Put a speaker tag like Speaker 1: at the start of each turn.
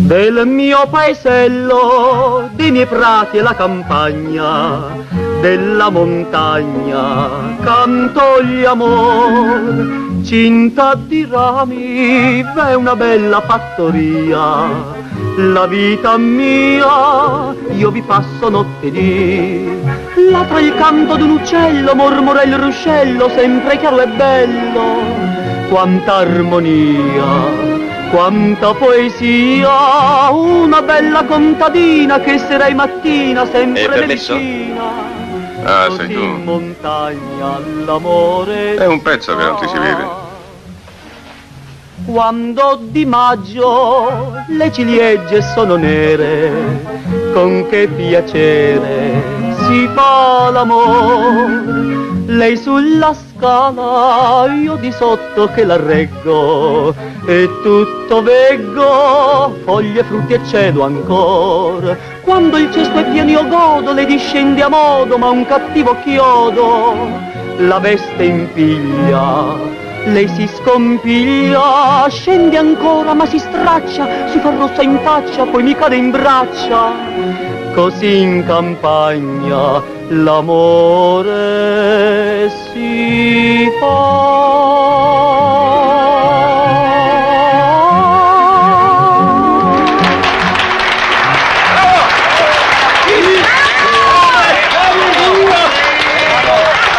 Speaker 1: del mio paesello, dei miei prati e la campagna, della montagna canto gli amor. Cinta di rami, v'è una bella fattoria, la vita mia, io vi passo notte e dì. Là tra il canto d'un uccello mormora il ruscello, sempre chiaro e bello. Quanta armonia, quanta poesia, una bella contadina che sera e mattina sempre vicina.
Speaker 2: Ah,
Speaker 1: così
Speaker 2: sei tu.
Speaker 1: In montagna l'amore
Speaker 2: È un pezzo che non ti si vede.
Speaker 1: Quando di maggio le ciliegie sono nere, con che piacere si fa l'amor. Lei sulla scala, io di sotto che la reggo, e tutto veggo, foglie, frutti e cielo ancor. Quando il cesto è pieno io godo, lei discende a modo, ma un cattivo chiodo la veste impiglia. Lei si scompiglia, scende ancora ma si straccia, si fa rossa in faccia, poi mi cade in braccia. Così in campagna l'amore